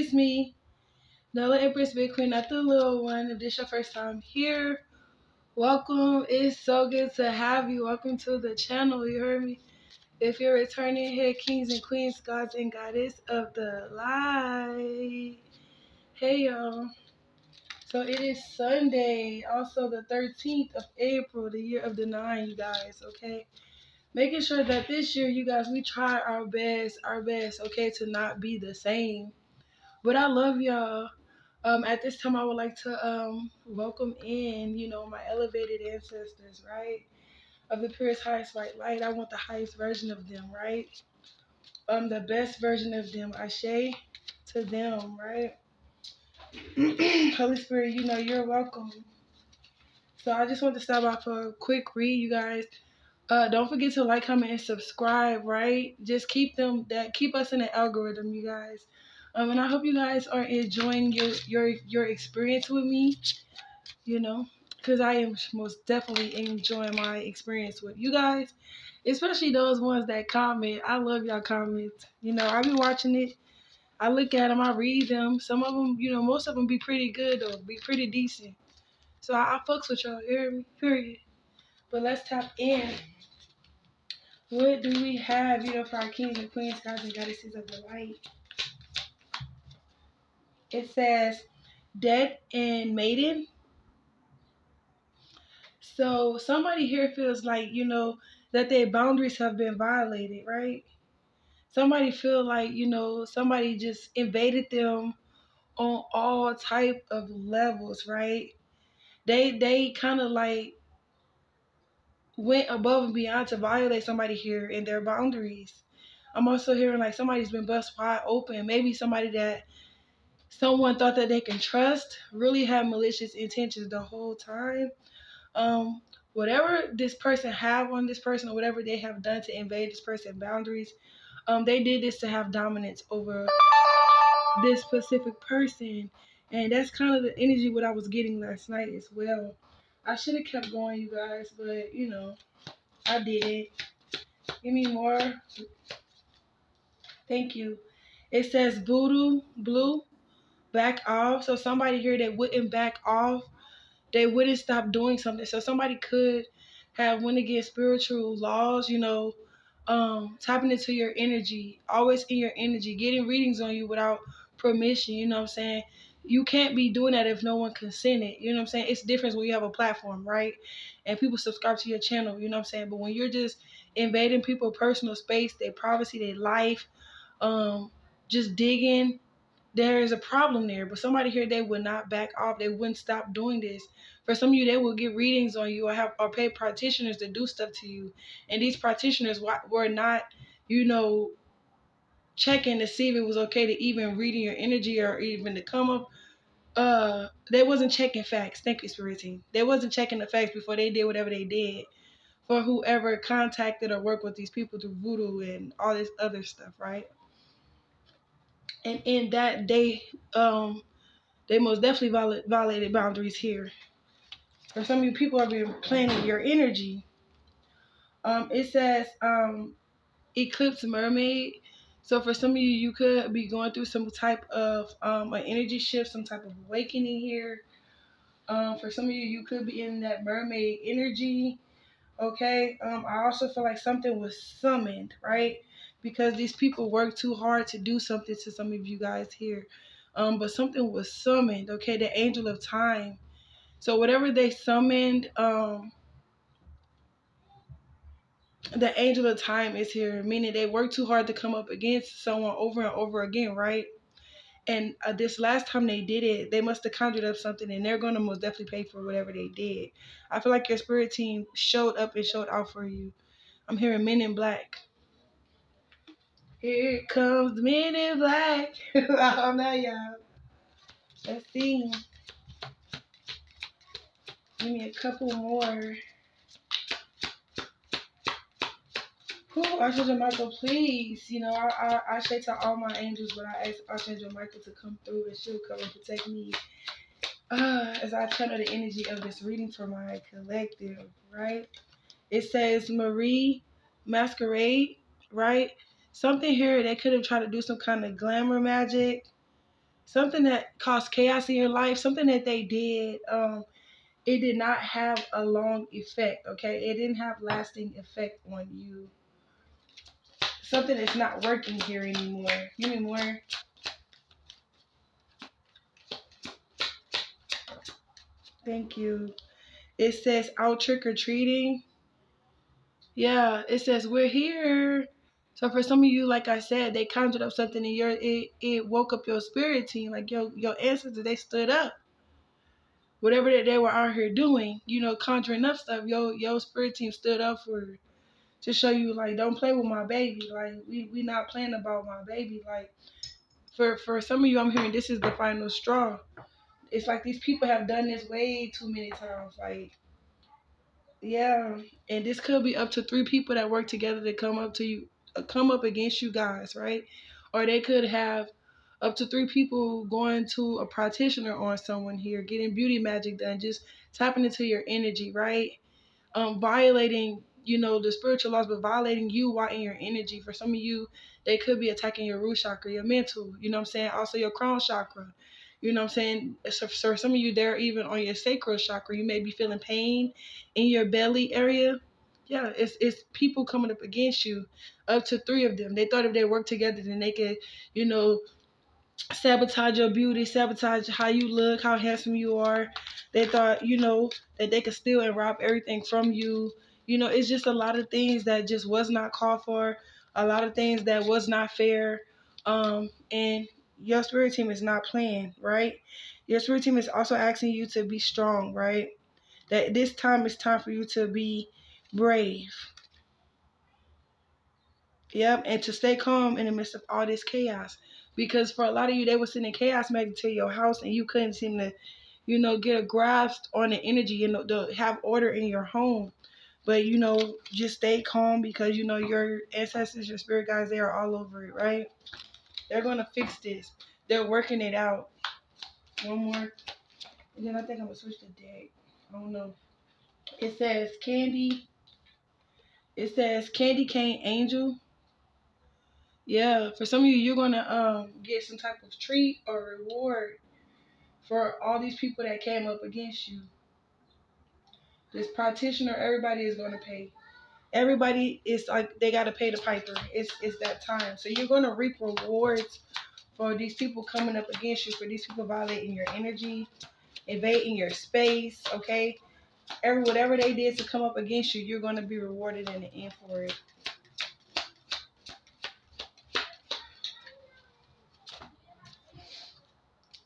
is me, Nella Empress Bitcoin, not the little one. If this your first time here, welcome. It's so good to have you. Welcome to the channel, you heard me? If you're returning here, kings and queens, gods and goddess of the light. Hey, y'all. So it is Sunday, also the 13th of April, the year of the 9, you guys, okay? Making sure that this year, you guys, we try our best, okay, to not be the same. But I love y'all. At this time, I would like to welcome in, my elevated ancestors, right? Of the purest, highest white light. I want the highest version of them, right? The best version of them. Ashe to them, right? Holy Spirit, you're welcome. So I just want to stop by for a quick read, you guys. Don't forget to like, comment, and subscribe, right? Just keep us in the algorithm, you guys. And I hope you guys are enjoying your experience with me, because I am most definitely enjoying my experience with you guys, especially those ones that comment. I love y'all comments. I be watching it. I look at them, I read them. Some of them, most of them be pretty good though, be pretty decent. So I fucks with y'all, you hear me? Period. But let's tap in. What do we have, for our kings and queens, gods and goddesses of the light? It says, dead and maiden. So somebody here feels like, that their boundaries have been violated, right? Somebody feel like, somebody just invaded them on all type of levels, right? They kind of like went above and beyond to violate somebody here in their boundaries. I'm also hearing like somebody's been bust wide open. Maybe somebody that someone thought that they can trust really had malicious intentions the whole time. Whatever this person have on this person or whatever they have done to invade this person's boundaries, they did this to have dominance over this specific person. And that's kind of the energy what I was getting last night as well. I should have kept going, you guys, but I didn't. Give me more. Thank you. It says voodoo blue, back off. So somebody here that wouldn't back off, they wouldn't stop doing something. So somebody could have went against spiritual laws, tapping into your energy, always in your energy, getting readings on you without permission, you know what I'm saying? You can't be doing that if no one consented, you know what I'm saying? It's different when you have a platform, right? And people subscribe to your channel, you know what I'm saying? But when you're just invading people's personal space, their privacy, their life, just digging, there is a problem there. But somebody here, they would not back off. They wouldn't stop doing this. For some of you, they will get readings on you or pay practitioners to do stuff to you. And these practitioners were not, checking to see if it was okay to even reading your energy or even to come up. They wasn't checking facts. Thank you, Spirit Team. They wasn't checking the facts before they did whatever they did for whoever contacted or worked with these people through voodoo and all this other stuff, right? And in that, they most definitely violated boundaries here. For some of you people are being planning your energy. It says eclipse mermaid. So for some of you, you could be going through some type of an energy shift, some type of awakening here. For some of you, you could be in that mermaid energy. Okay. I also feel like something was summoned, right? Because these people worked too hard to do something to some of you guys here. But something was summoned, okay? The angel of time. So whatever they summoned, the angel of time is here, meaning they worked too hard to come up against someone over and over again, right? And this last time they did it, they must have conjured up something, and they're going to most definitely pay for whatever they did. I feel like your spirit team showed up and showed out for you. I'm hearing Men in Black. Here comes the Men in Black. Oh, no, y'all. Let's see. Give me a couple more. Archangel Michael, please. I say to all my angels, but I ask Archangel Michael to come through and she'll come and protect me as I channel the energy of this reading for my collective, right? It says Marie Masquerade, right? Something here, they could have tried to do some kind of glamour magic, something that caused chaos in your life, something that they did, it did not have a long effect, okay? It didn't have lasting effect on you. Something that's not working here anymore. Give me more. Thank you. It says out trick or treating. Yeah, it says we're here. So for some of you, like I said, they conjured up something in it woke up your spirit team, like your ancestors, they stood up. Whatever that they were out here doing, conjuring up stuff, your spirit team stood up for to show you like don't play with my baby. Like we not playing about my baby. Like for some of you, I'm hearing this is the final straw. It's like these people have done this way too many times. Like yeah, and this could be up to three people that work together to come up to you, come up against you guys, right? Or they could have up to three people going to a practitioner on someone here, getting beauty magic done, just tapping into your energy, right? Violating, the spiritual laws, but violating you while in your energy. For some of you, they could be attacking your root chakra, your mental, you know what I'm saying? Also your crown chakra. You know what I'm saying? So for some of you, they're even on your sacral chakra. You may be feeling pain in your belly area. Yeah, it's people coming up against you, up to three of them. They thought if they worked together, then they could, you know, sabotage your beauty, sabotage how you look, how handsome you are. They thought, that they could steal and rob everything from you. It's just a lot of things that just was not called for, a lot of things that was not fair. And your spirit team is not playing, right? Your spirit team is also asking you to be strong, right? That this time is time for you to be brave. Yep, and to stay calm in the midst of all this chaos. Because for a lot of you, they were sending chaos magic to your house and you couldn't seem to, get a grasp on the energy, to have order in your home. But, just stay calm because, your ancestors, your spirit guides, they are all over it, right? They're going to fix this. They're working it out. One more. And then I think I'm going to switch the deck. I don't know. It says Candy. It says Candy Cane Angel. Yeah, for some of you, you're gonna get some type of treat or reward for all these people that came up against you. This practitioner, everybody is gonna pay. Everybody is like they gotta pay the piper. It's that time. So you're gonna reap rewards for these people coming up against you, for these people violating your energy, invading your space. Okay, whatever they did to come up against you, you're gonna be rewarded in the end for it.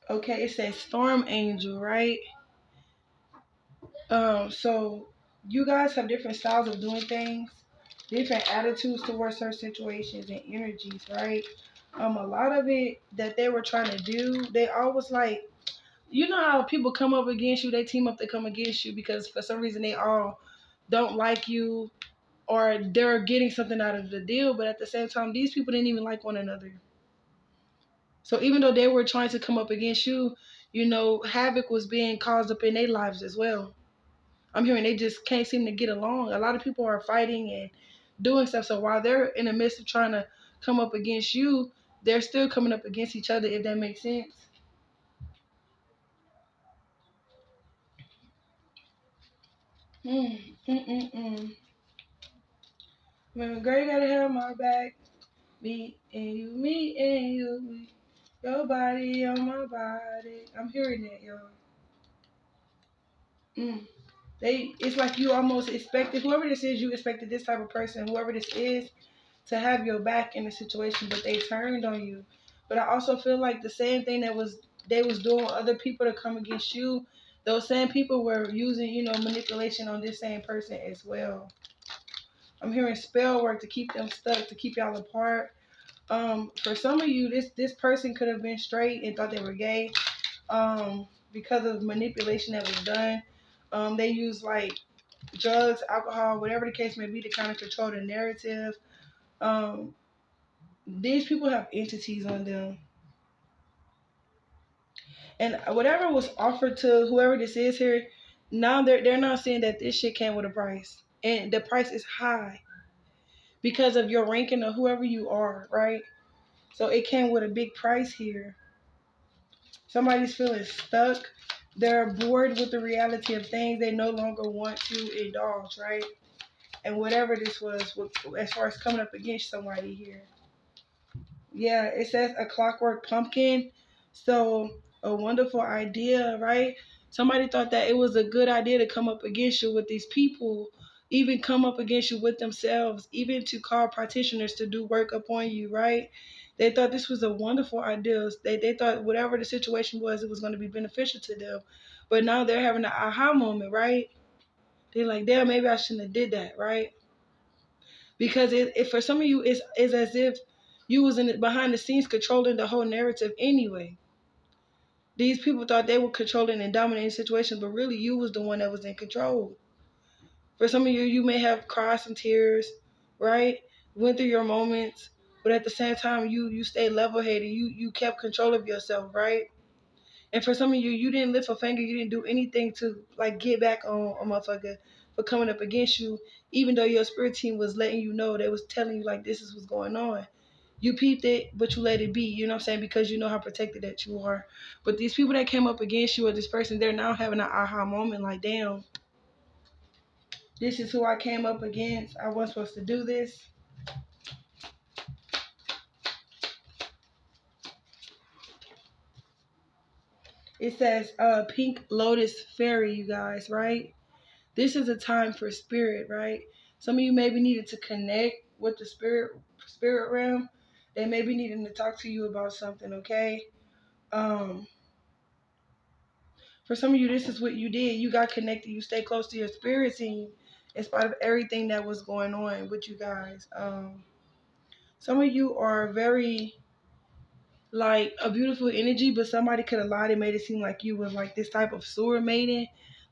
Okay, it says Storm Angel, right? So you guys have different styles of doing things, different attitudes towards certain situations and energies, right? A lot of it that they were trying to do, they always like, how people come up against you, they team up to come against you because for some reason they all don't like you or they're getting something out of the deal, but at the same time, these people didn't even like one another. So even though they were trying to come up against you, havoc was being caused up in their lives as well. I'm hearing they just can't seem to get along. A lot of people are fighting and doing stuff. So while they're in the midst of trying to come up against you, they're still coming up against each other, if that makes sense. Mm, mm, mm, mm. When girl, you gotta have my back. Me and you, me and you. Me. Your body on my body. I'm hearing that, y'all. Mm. It's like you almost expected, whoever this is, you expected this type of person, whoever this is, to have your back in the situation, but they turned on you. But I also feel like the same thing they was doing with other people to come against you, those same people were using, manipulation on this same person as well. I'm hearing spell work to keep them stuck, to keep y'all apart. For some of you, this person could have been straight and thought they were gay. Because of manipulation that was done. They use like drugs, alcohol, whatever the case may be, to kind of control the narrative. Um, these people have entities on them, and whatever was offered to whoever this is here, now they're not saying that this shit came with a price, and the price is high because of your ranking or whoever you are, right? So it came with a big price here. Somebody's feeling stuck. They're bored with the reality of things. They no longer want to indulge, right? And whatever this was, as far as coming up against somebody here. Yeah, it says a clockwork pumpkin. So a wonderful idea, right? Somebody thought that it was a good idea to come up against you with these people, even come up against you with themselves, even to call practitioners to do work upon you, right? They thought this was a wonderful idea. They thought whatever the situation was, it was going to be beneficial to them. But now they're having an aha moment, right? They're like, damn, maybe I shouldn't have did that, right? Because it for some of you it's as if you was in it behind the scenes controlling the whole narrative anyway. These people thought they were controlling and dominating situations, but really you was the one that was in control. For some of you, you may have cried some tears, right? Went through your moments, but at the same time, you stayed level headed. You kept control of yourself, right? And for some of you, you didn't lift a finger. You didn't do anything to like get back on a motherfucker for coming up against you, even though your spirit team was letting you know, they was telling you like this is what's going on. You peeped it, but you let it be. You know what I'm saying? Because you know how protected that you are. But these people that came up against you or this person, they're now having an aha moment like, damn, this is who I came up against. I wasn't supposed to do this. It says Pink Lotus Fairy, you guys, right? This is a time for spirit, right? Some of you maybe needed to connect with the spirit realm. They may be needing to talk to you about something, okay? Um, for some of you, this is what you did. You got connected. You stay close to your spirit team in spite of everything that was going on with you guys. Some of you are very like a beautiful energy, but somebody could have lied and made it seem like you was like this type of sewer maiden,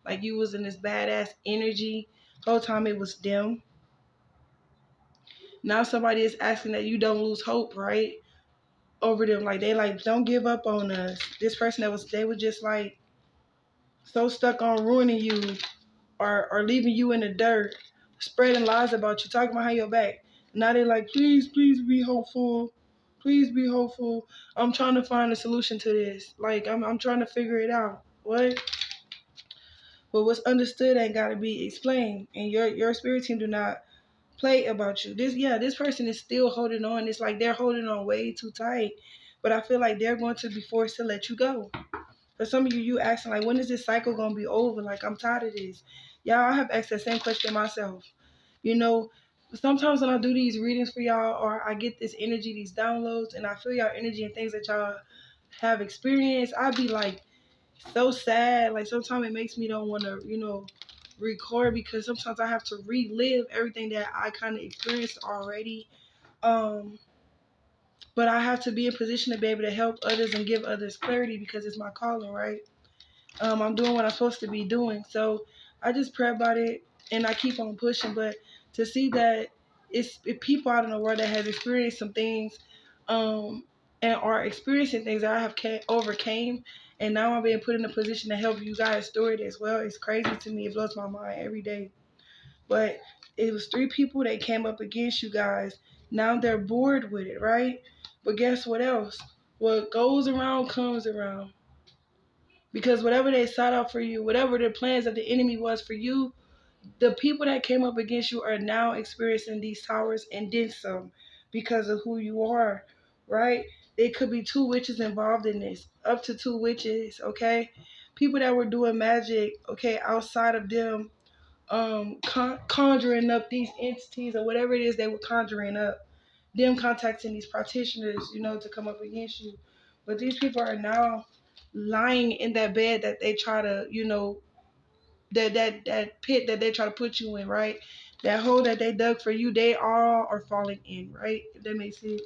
like you was in this badass energy. The whole time it was them. Now somebody is asking that you don't lose hope, right? Over them. Like they like, don't give up on us. This person they were just like so stuck on ruining you or leaving you in the dirt, spreading lies about you, talking behind your back. Now they're like, please be hopeful. Please be hopeful. I'm trying to find a solution to this. Like I'm trying to figure it out. What? But what's understood ain't gotta be explained. And your spirit team do not play about you. This person is still holding on. It's like they're holding on way too tight. But I feel like they're going to be forced to let you go. For some of you, you asking like, when is this cycle gonna be over? Like I'm tired of this. Y'all, I have asked the same question myself. You know, sometimes when I do these readings for y'all, or I get this energy, these downloads, and I feel y'all energy and things that y'all have experienced, I'd be like so sad. Like sometimes it makes me don't want to, record because sometimes I have to relive everything that I kind of experienced already. Um, but I have to be in position to be able to help others and give others clarity because it's my calling, right? I'm doing what I'm supposed to be doing. So I just pray about it and I keep on pushing. But to see that it's people out in the world that have experienced some things um, and are experiencing things that I have overcame, and now I'm being put in a position to help you guys through it as well. It's crazy to me. It blows my mind every day. But it was 3 people that came up against you guys. Now they're bored with it, right? But guess what else? What goes around comes around. Because whatever they sought out for you, whatever the plans of the enemy was for you, the people that came up against you are now experiencing these towers and then some because of who you are, right? It could be 2 witches involved in this, up to 2 witches, okay? People that were doing magic, okay, outside of them conjuring up these entities or whatever it is they were conjuring up, them contacting these practitioners, to come up against you. But these people are now lying in that bed that they try to, that pit that they try to put you in, right? That hole that they dug for you, they all are falling in, right? If that makes sense.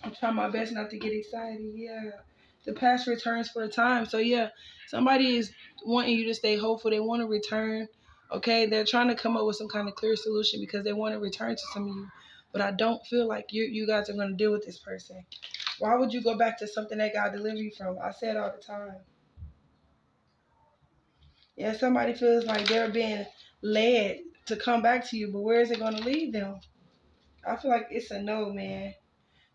I'm trying my best not to get excited. Yeah. The past returns for a time. So yeah, somebody is wanting you to stay hopeful. They want to return. Okay. They're trying to come up with some kind of clear solution because they want to return to some of you. But I don't feel like you guys are going to deal with this person. Why would you go back to something that God delivered you from? I say it all the time. Yeah, somebody feels like they're being led to come back to you, but where is it going to lead them? I feel like it's a no, man.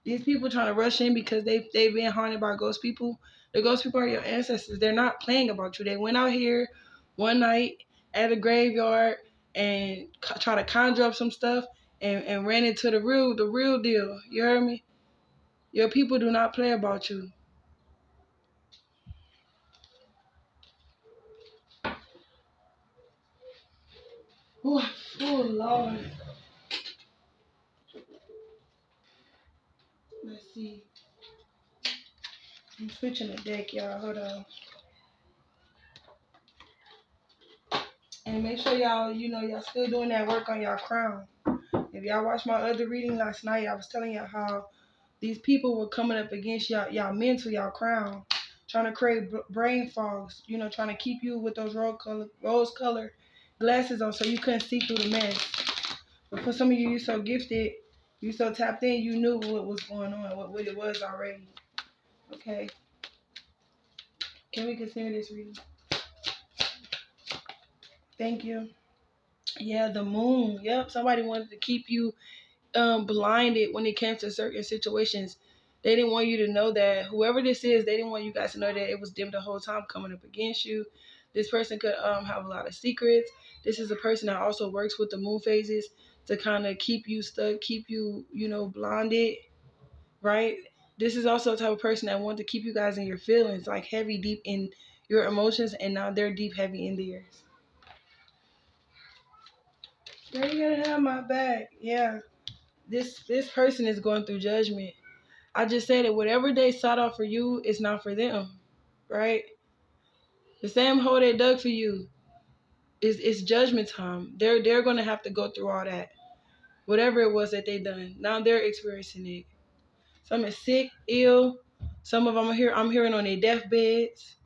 These people trying to rush in because they've been haunted by ghost people. The ghost people are your ancestors. They're not playing about you. They went out here one night at a graveyard and try to conjure up some stuff and ran into the real deal. You heard me? Your people do not play about you. Oh, oh Lord. Let's see. I'm switching the deck, y'all. Hold on. And make sure y'all, y'all still doing that work on y'all crown. If y'all watched my other reading last night, I was telling y'all how these people were coming up against y'all mental, y'all crown, trying to create brain fogs, trying to keep you with those rose color glasses on so you couldn't see through the mess. But for some of you, you're so gifted, you so tapped in, you knew what was going on, what it was already. Okay. Can we continue this reading? Thank you. Yeah, the moon. Yep. Somebody wanted to keep you blinded when it came to certain situations. They didn't want you to know that whoever this is, they didn't want you guys to know that it was them the whole time coming up against you. This person could have a lot of secrets. This is a person that also works with the moon phases to kind of keep you stuck, keep you, blinded, right? This is also a type of person that wants to keep you guys in your feelings, like heavy, deep in your emotions, and now they're deep, heavy in theirs. Girl, you gotta have my back. Yeah. This person is going through judgment. I just said that whatever they sought out for you is not for them, right? The same hole they dug for you is it's judgment time. They're gonna have to go through all that, whatever it was that they done. Now they're experiencing it. Some is sick, ill. Some of them I'm hearing on their deathbeds,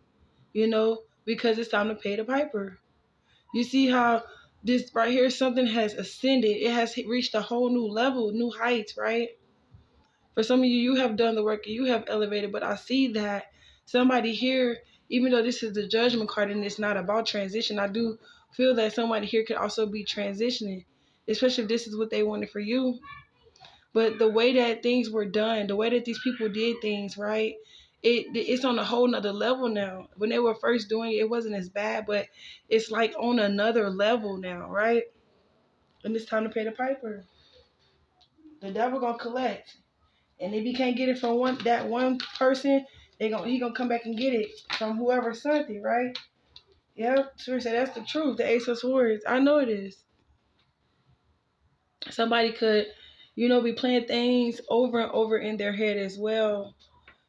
because it's time to pay the piper. You see how this right here, something has ascended. It has reached a whole new level, new heights, right? For some of you, you have done the work and you have elevated, but I see that somebody here, even though this is the judgment card and it's not about transition, I do feel that somebody here could also be transitioning, especially if this is what they wanted for you. But the way that things were done, the way that these people did things, right? It's on a whole nother level now. When they were first doing it, it wasn't as bad, but it's like on another level now, right? And it's time to pay the piper. The devil gonna collect. And if he can't get it from that one person, he gonna come back and get it from whoever sent it, right? Yep. Sure said that's the truth. The Ace of Swords. I know it is. Somebody could, be playing things over and over in their head as well.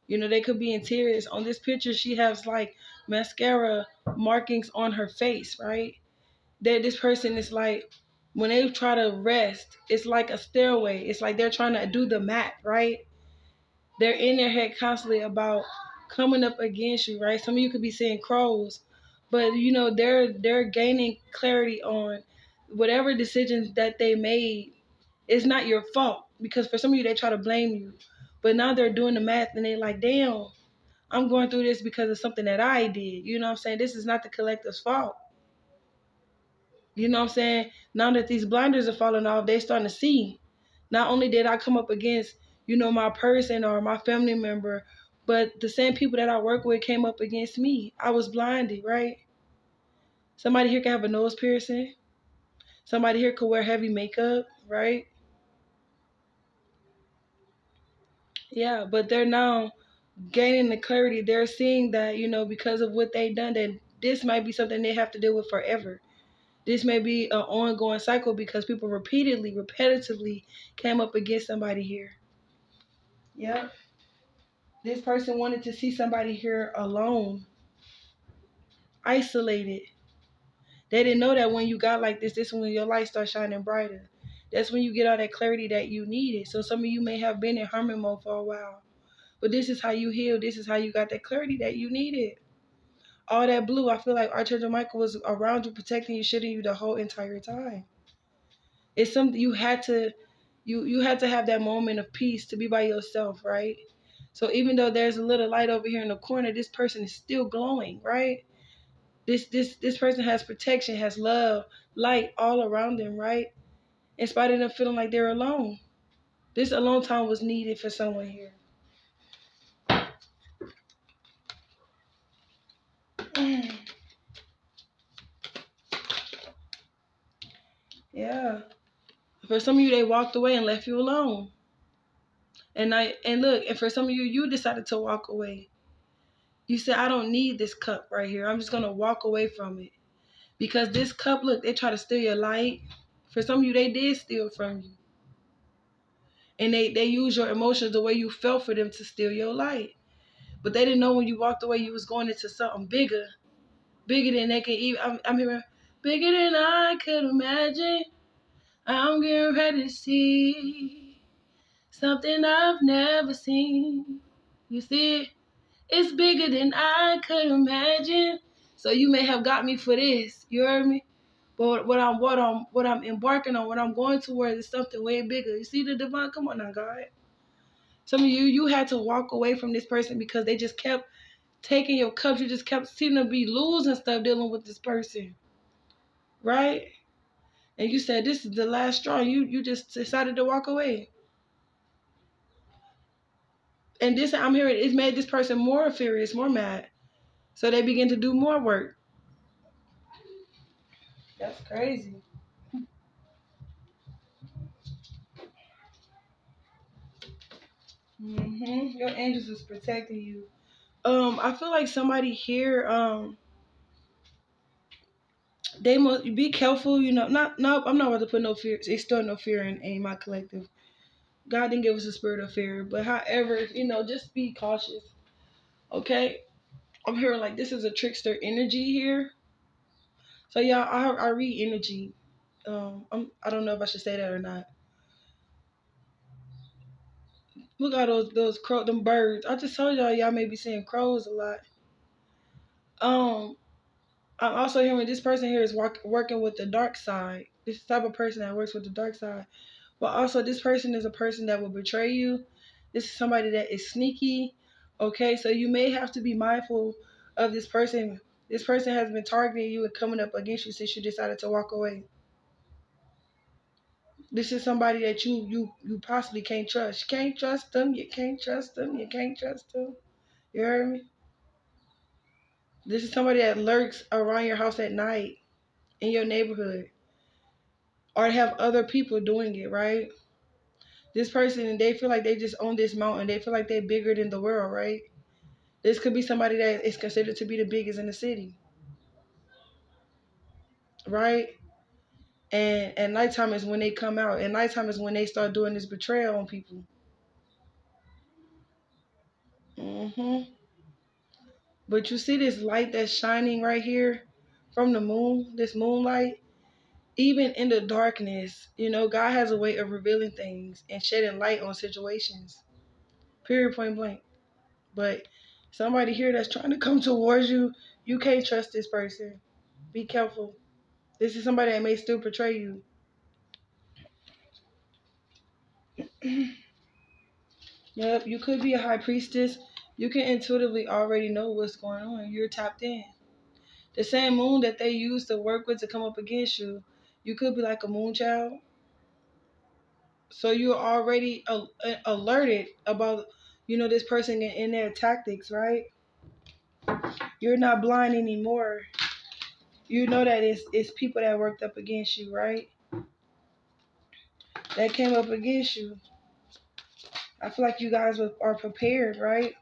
They could be in tears. On this picture, she has like mascara markings on her face, right? That this person is like, when they try to rest, it's like a stairway. It's like they're trying to do the mat, right? They're in their head constantly about coming up against you, right? Some of you could be seeing crows, but they're gaining clarity on whatever decisions that they made. It's not your fault, because for some of you they try to blame you, but now they're doing the math and they're like, damn, I'm going through this because of something that I did. You know what I'm saying? This is not the collective's fault. You know what I'm saying? Now that these blinders are falling off, they starting to see. Not only did I come up against, my person or my family member, but the same people that I work with came up against me. I was blinded, right? Somebody here can have a nose piercing. Somebody here could wear heavy makeup, right? Yeah, but they're now gaining the clarity. They're seeing that, because of what they've done, that this might be something they have to deal with forever. This may be an ongoing cycle because people repetitively came up against somebody here. Yep. This person wanted to see somebody here alone, isolated. They didn't know that when you got like this is when your light starts shining brighter. That's when you get all that clarity that you needed. So some of you may have been in hermit mode for a while. But this is how you heal. This is how you got that clarity that you needed. All that blue, I feel like Archangel Michael was around you, protecting you, shielding you the whole entire time. It's something you had to you had to have that moment of peace to be by yourself, right? So even though there's a little light over here in the corner, this person is still glowing, right? This person has protection, has love, light all around them, right? In spite of them feeling like they're alone. This alone time was needed for someone here. Yeah. For some of you, they walked away and left you alone. And look, and for some of you, you decided to walk away. You said, I don't need this cup right here. I'm just gonna walk away from it. Because this cup, look, they try to steal your light. For some of you, they did steal from you. And they use your emotions the way you felt for them to steal your light. But they didn't know when you walked away you was going into something bigger. Bigger than they can even, I'm hearing, bigger than I could imagine. I'm getting ready to see something I've never seen. You see it? It's bigger than I could imagine. So you may have got me for this. You heard me? But what I'm embarking on, what I'm going towards is something way bigger. You see the divine? Come on now, God. Some of you had to walk away from this person because they just kept taking your cups. You just kept seeming to be losing stuff dealing with this person. Right? And you said this is the last straw. You just decided to walk away. And this, I'm hearing, it's made this person more furious, more mad. So they begin to do more work. That's crazy. Your angels is protecting you. I feel like somebody here, they must be careful, you know. No, I'm not about to put no fear, extort no fear in my collective. God didn't give us a spirit of fear, but however, you know, just be cautious. Okay, I'm hearing like this is a trickster energy here. So y'all, I read energy. I don't know if I should say that or not. Look at those crow, them birds. I just told y'all may be seeing crows a lot. Um, I'm also hearing this person here is working with the dark side. This type of person that works with the dark side. But also this person is a person that will betray you. This is somebody that is sneaky. Okay, so you may have to be mindful of this person. This person has been targeting you and coming up against you since you decided to walk away. This is somebody that you possibly can't trust. You can't trust them. You can't trust them. You can't trust them. You heard me? This is somebody that lurks around your house at night in your neighborhood or have other people doing it, right? This person, they feel like they just own this mountain. They feel like they're bigger than the world, right? This could be somebody that is considered to be the biggest in the city, right? And at nighttime is when they come out. And nighttime is when they start doing this betrayal on people. But you see this light that's shining right here from the moon, this moonlight, even in the darkness, you know, God has a way of revealing things and shedding light on situations. Period, point blank. But somebody here that's trying to come towards you, you can't trust this person. Be careful. This is somebody that may still betray you. Yep, you could be a high priestess. You can intuitively already know what's going on. You're tapped in. The same moon that they use to work with to come up against you, you could be like a moon child. So you're already alerted about, you know, this person in their tactics, right? You're not blind anymore. You know that it's people that worked up against you, right? That came up against you. I feel like you guys are prepared, right?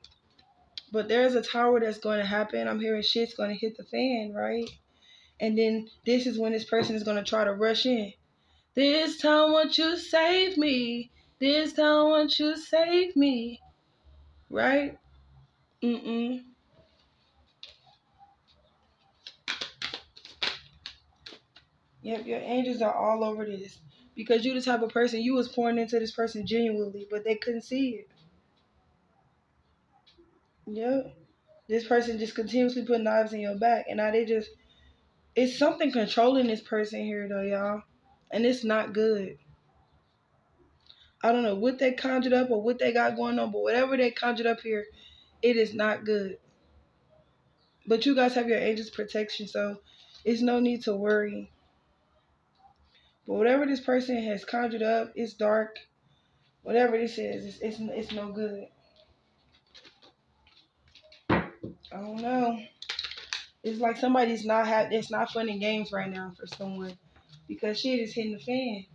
But there's a tower that's going to happen. I'm hearing shit's going to hit the fan, right? And then this is when this person is going to try to rush in. This time, won't you save me? This time, won't you save me? Right? Mm-mm. Yep, your angels are all over this. Because you the type of person, you was pouring into this person genuinely, but they couldn't see it. Yep. This person just continuously put knives in your back. And now it's something controlling this person here though, y'all. And it's not good. I don't know what they conjured up or what they got going on, but whatever they conjured up here, it is not good. But you guys have your angels' protection, so it's no need to worry. But whatever this person has conjured up, it's dark. Whatever this is, it's no good. I don't know. It's like somebody's not it's not fun and games right now for someone because shit is hitting the fan.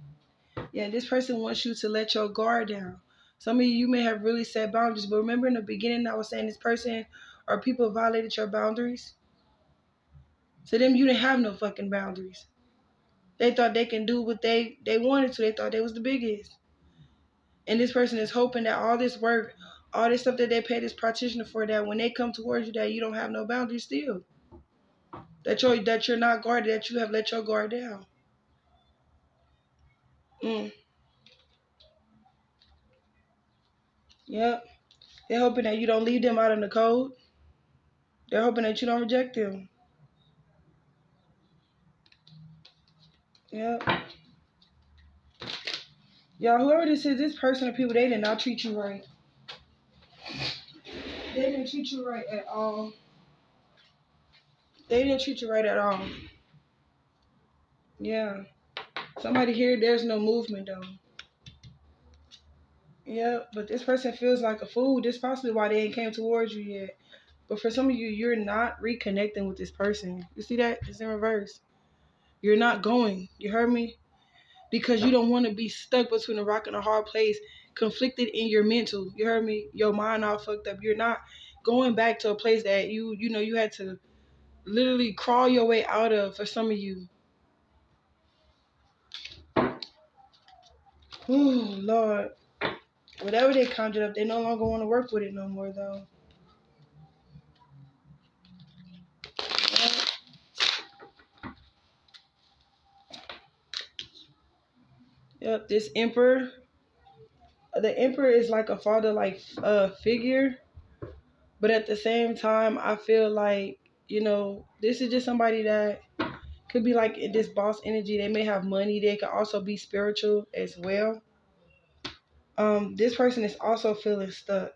Yeah, this person wants you to let your guard down. Some of you may have really set boundaries, but remember in the beginning I was saying this person or people violated your boundaries. To them, you didn't have no fucking boundaries. They thought they can do what they wanted to. They thought they was the biggest. And this person is hoping that all this work, all this stuff that they pay this practitioner for, that when they come towards you, that you don't have no boundaries still. That you're not guarded, that you have let your guard down. Mm. Yep. They're hoping that you don't leave them out in the cold. They're hoping that you don't reject them. Yep. Y'all, whoever this is, this person or people, they did not treat you right. They didn't treat you right at all. They didn't treat you right at all. Yeah. Somebody here, there's no movement though. Yeah, but this person feels like a fool. This is possibly why they ain't came towards you yet. But for some of you, you're not reconnecting with this person. You see that? It's in reverse. You're not going. You heard me? Because you don't want to be stuck between a rock and a hard place, conflicted in your mental. You heard me? Your mind all fucked up. You're not going back to a place that you had to literally crawl your way out of for some of you. Oh, Lord. Whatever they conjured up, they no longer want to work with it no more, though. Yep, this emperor. The emperor is like a father-like figure, but at the same time, I feel like this is just somebody that could be like this boss energy. They may have money. They could also be spiritual as well. This person is also feeling stuck.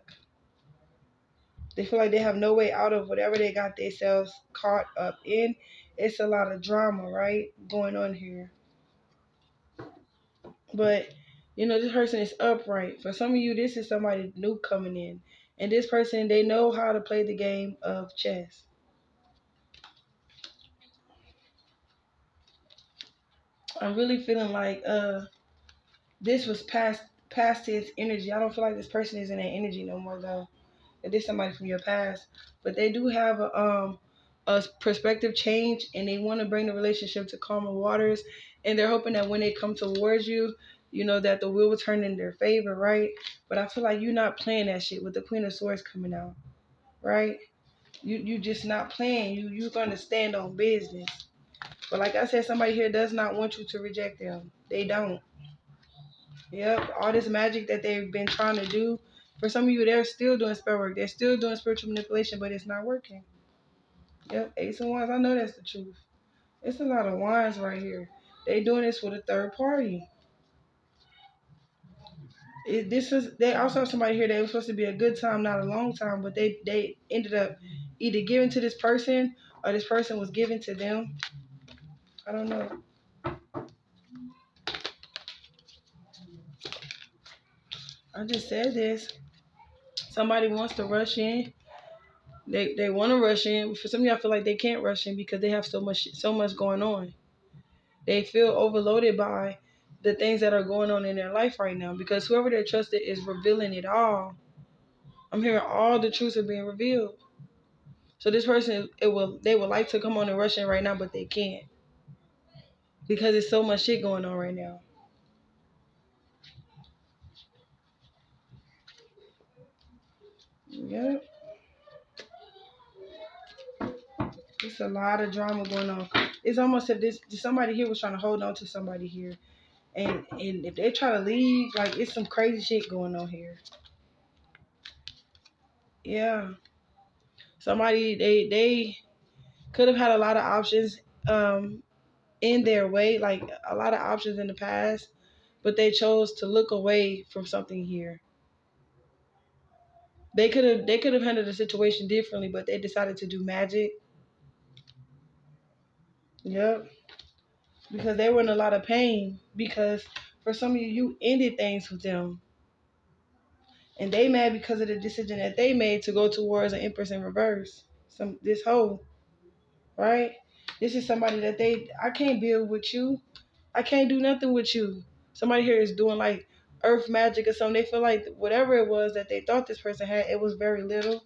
They feel like they have no way out of whatever they got themselves caught up in. It's a lot of drama, right, going on here. But this person is upright. For some of you, this is somebody new coming in. And this person, they know how to play the game of chess. I'm really feeling like this was past his energy. I don't feel like this person is in that energy no more though. If this somebody from your past. But they do have a perspective change and they want to bring the relationship to calmer waters, and they're hoping that when they come towards you, that the wheel will turn in their favor, right? But I feel like you're not playing that shit with the Queen of Swords coming out, right? You just not playing. You're gonna stand on business. But like I said, somebody here does not want you to reject them. They don't. Yep, all this magic that they've been trying to do. For some of you, they're still doing spell work. They're still doing spiritual manipulation, but it's not working. Yep, Ace of Wands. I know that's the truth. It's a lot of wands right here. They doing this with a third party. They also have somebody here that was supposed to be a good time, not a long time, but they ended up either giving to this person or this person was given to them. I don't know. I just said this. Somebody wants to rush in. They want to rush in. For some of y'all, feel like they can't rush in because they have so much going on. They feel overloaded by the things that are going on in their life right now because whoever they're trusted is revealing it all. I'm hearing all the truths are being revealed. So this person, they would like to come on and rush in right now, but they can't because there's so much shit going on right now. Yeah, it's a lot of drama going on. It's almost if somebody here was trying to hold on to somebody here, and if they try to leave, like it's some crazy shit going on here. Yeah, somebody they could have had a lot of options in their way, like a lot of options in the past, but they chose to look away from something here. They could have handled the situation differently, but they decided to do magic. Yep, because they were in a lot of pain. Because for some of you, you ended things with them. And they mad because of the decision that they made to go towards an Empress in reverse. This whole, right? This is somebody that I can't build with you. I can't do nothing with you. Somebody here is doing like earth magic or something. They feel like whatever it was that they thought this person had, it was very little.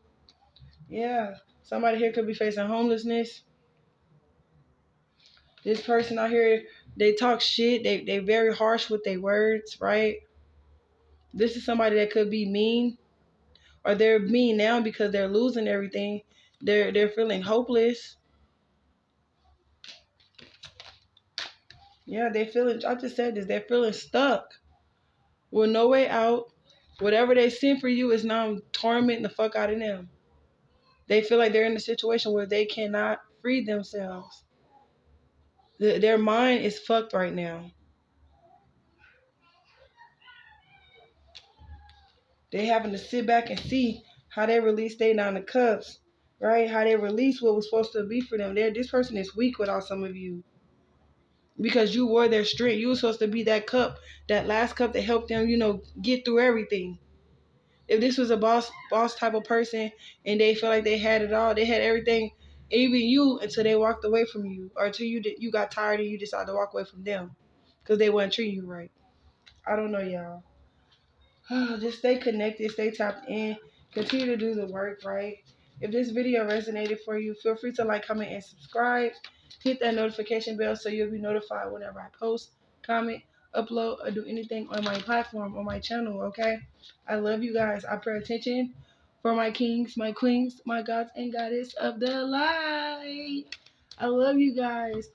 Yeah. Somebody here could be facing homelessness. This person out here, they talk shit. They very harsh with their words, right? This is somebody that could be mean, or they're mean now because they're losing everything. They're feeling hopeless. Yeah, they're feeling. I just said this. They're feeling stuck with no way out. Whatever they sent for you is now tormenting the fuck out of them. They feel like they're in a situation where they cannot free themselves. Their mind is fucked right now. They having to sit back and see how they release their nine of cups, right? How they release what was supposed to be for them. This person is weak without some of you. Because you were their strength. You were supposed to be that cup, that last cup that helped them, get through everything. If this was a boss type of person and they felt like they had it all, they had everything, even you, until they walked away from you, or until you got tired and you decided to walk away from them because they weren't treating you right. I don't know, y'all. Just stay connected, stay tapped in, continue to do the work, right? If this video resonated for you, feel free to like, comment, and subscribe. Hit that notification bell so you'll be notified whenever I post, comment, upload, or do anything on my platform, on my channel, okay? I love you guys. I pray attention for my kings, my queens, my gods and goddess of the light. I love you guys.